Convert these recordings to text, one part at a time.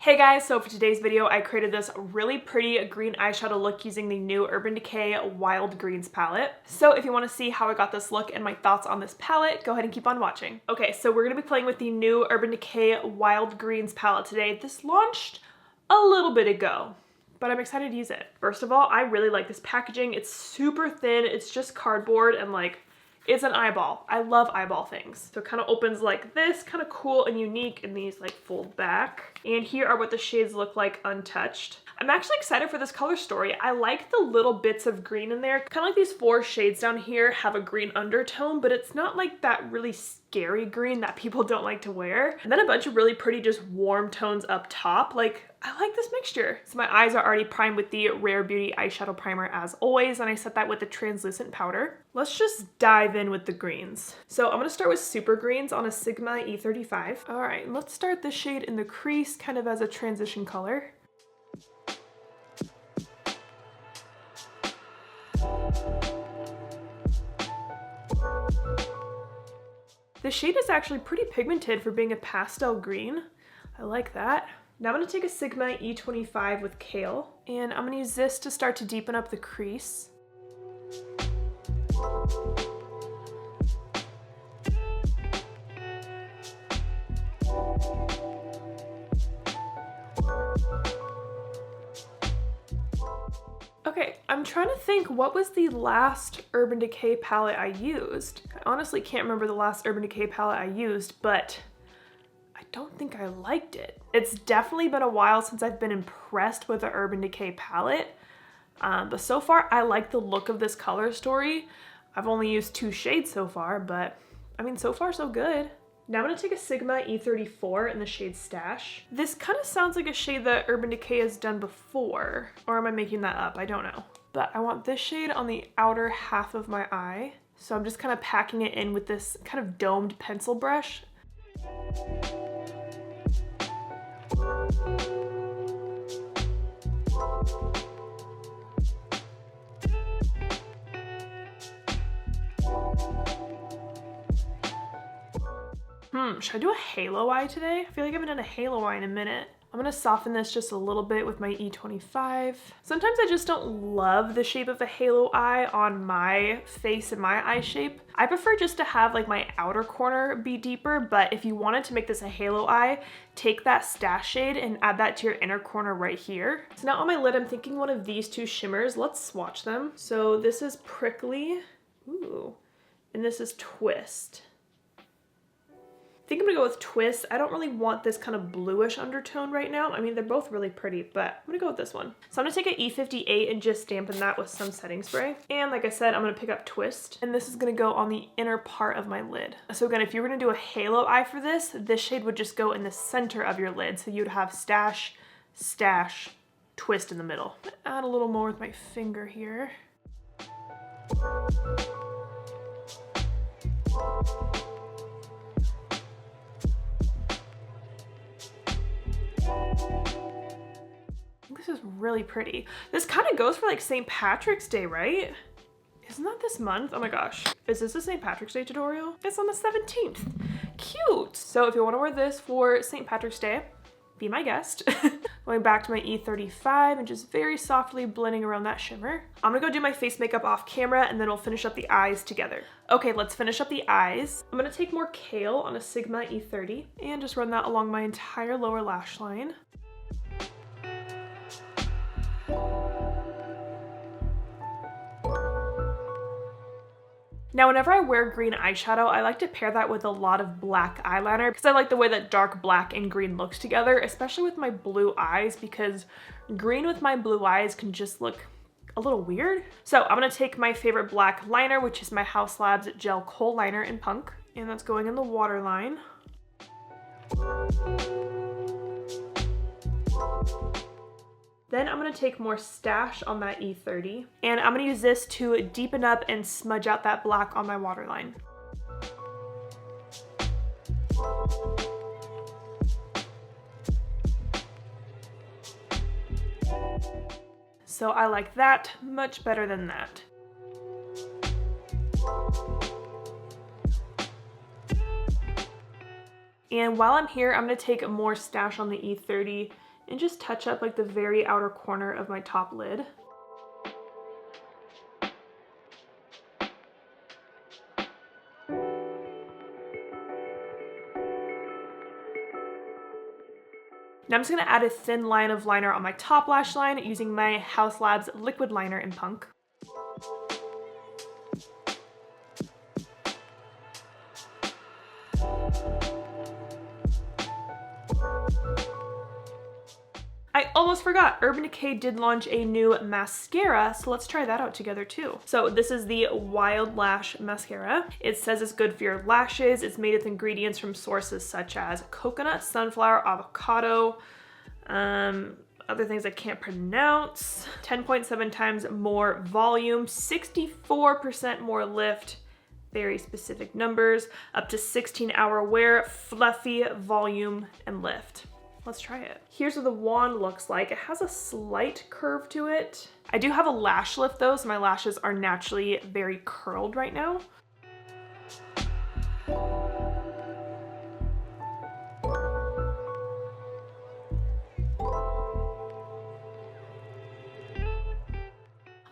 Hey guys, so for today's video, I created this really pretty green eyeshadow look using the new Urban Decay Wild Greens palette. So if you want to see how I got this look and my thoughts on this palette, go ahead and keep on watching. Okay, so we're going to be playing with the new Urban Decay Wild Greens palette today. This launched a little bit ago, but I'm excited to use it. First of all, I really like this packaging. It's super thin, it's just cardboard and like, it's an eyeball. I love eyeball things. So it kind of opens like this, kind of cool and unique, and these like fold back. And here are what the shades look like untouched. I'm actually excited for this color story. I like the little bits of green in there. Kind of like these four shades down here have a green undertone, but it's not like that really scary green that people don't like to wear. And then a bunch of really pretty just warm tones up top. Like, I like this mixture. So my eyes are already primed with the Rare Beauty eyeshadow primer as always, and I set that with the translucent powder. Let's just dive in with the greens. So I'm gonna start with super greens on a Sigma E35. All right, let's start the shade in the crease kind of as a transition color. The shade is actually pretty pigmented for being a pastel green. I like that. Now I'm going to take a Sigma E25 with Kale, and I'm going to use this to start to deepen up the crease. Okay, I'm trying to think what was the last Urban Decay palette I used. I honestly can't remember the last Urban Decay palette I used, but I don't think I liked it. It's definitely been a while since I've been impressed with the Urban Decay palette, but so far I like the look of this color story. I've only used 2 shades so far, but I mean, so far so good. Now I'm going to take a Sigma E34 in the shade Stash. This kind of sounds like a shade that Urban Decay has done before, or am I making that up? I don't know. But I want this shade on the outer half of my eye, so I'm just kind of packing it in with this kind of domed pencil brush. Should I do a halo eye today? I feel like I haven't done a halo eye in a minute. I'm gonna soften this just a little bit with my E25. Sometimes I just don't love the shape of a halo eye on my face and my eye shape. I prefer just to have like my outer corner be deeper, but if you wanted to make this a halo eye, take that Stash shade and add that to your inner corner right here. So now on my lid, I'm thinking one of these 2 shimmers. Let's swatch them. So this is Prickly, ooh, and this is Twist. I think I'm gonna go with Twist. I don't really want this kind of bluish undertone right now. I mean, they're both really pretty, but I'm gonna go with this one. So I'm gonna take an E58 and just dampen that with some setting spray. And like I said, I'm gonna pick up Twist, and this is gonna go on the inner part of my lid. So again, if you were gonna do a halo eye for this shade would just go in the center of your lid. So you'd have Stash, Stash, Twist in the middle. I'm gonna add a little more with my finger here. This is really pretty. This kind of goes for like St. Patrick's Day, right? Isn't that this month? Oh my gosh. Is this a St. Patrick's Day tutorial? It's on the 17th. Cute. So if you want to wear this for St. Patrick's Day, be my guest. Going back to my E35 and just very softly blending around that shimmer. I'm gonna go do my face makeup off camera and then we'll finish up the eyes together. Okay, let's finish up the eyes. I'm gonna take more Kale on a Sigma E30 and just run that along my entire lower lash line. Now, whenever I wear green eyeshadow, I like to pair that with a lot of black eyeliner because I like the way that dark black and green looks together, especially with my blue eyes, because green with my blue eyes can just look a little weird. So I'm gonna take my favorite black liner, which is my Haus Labs Gel Kohl Liner in Punk, and that's going in the waterline. Then I'm gonna take more Stash on that E30, and I'm gonna use this to deepen up and smudge out that black on my waterline. So I like that much better than that. And while I'm here, I'm gonna take more Stash on the E30 and just touch up like the very outer corner of my top lid. Now I'm just going to add a thin line of liner on my top lash line using my Haus Labs liquid liner in Punk. I almost forgot, Urban Decay did launch a new mascara, so let's try that out together too. So this is the Wild Lash Mascara. It says it's good for your lashes. It's made with ingredients from sources such as coconut, sunflower, avocado, other things I can't pronounce. 10.7 times more volume, 64% more lift, very specific numbers, up to 16-hour wear, fluffy volume and lift. Let's try it. Here's what the wand looks like. It has a slight curve to it. I do have a lash lift though, so my lashes are naturally very curled right now.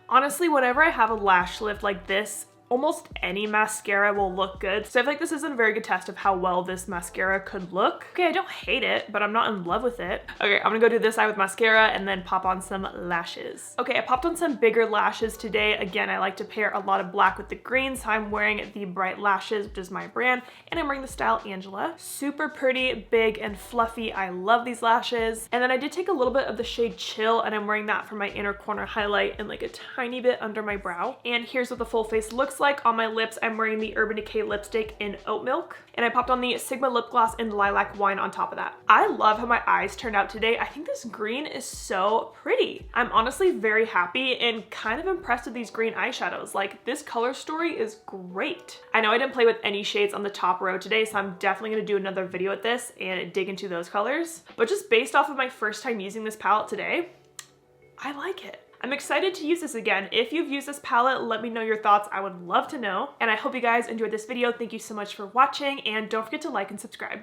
Honestly, whenever I have a lash lift like this, almost any mascara will look good. So I feel like this isn't a very good test of how well this mascara could look. Okay, I don't hate it, but I'm not in love with it. Okay, I'm gonna go do this eye with mascara and then pop on some lashes. Okay, I popped on some bigger lashes today. Again, I like to pair a lot of black with the green, so I'm wearing the Bright Lashes, which is my brand, and I'm wearing the style Angela. Super pretty, big, and fluffy. I love these lashes. And then I did take a little bit of the shade Chill, and I'm wearing that for my inner corner highlight and like a tiny bit under my brow. And here's what the full face looks like. On my lips, I'm wearing the Urban Decay lipstick in Oatmilk, and I popped on the Sigma lip gloss in Lilac Wine on top of that. I love how my eyes turned out today. I think this green is so pretty. I'm honestly very happy and kind of impressed with these green eyeshadows. Like, this color story is great. I know I didn't play with any shades on the top row today, so I'm definitely gonna do another video with this and dig into those colors. But just based off of my first time using this palette today, I like it. I'm excited to use this again. If you've used this palette, let me know your thoughts. I would love to know. And I hope you guys enjoyed this video. Thank you so much for watching, and don't forget to like and subscribe.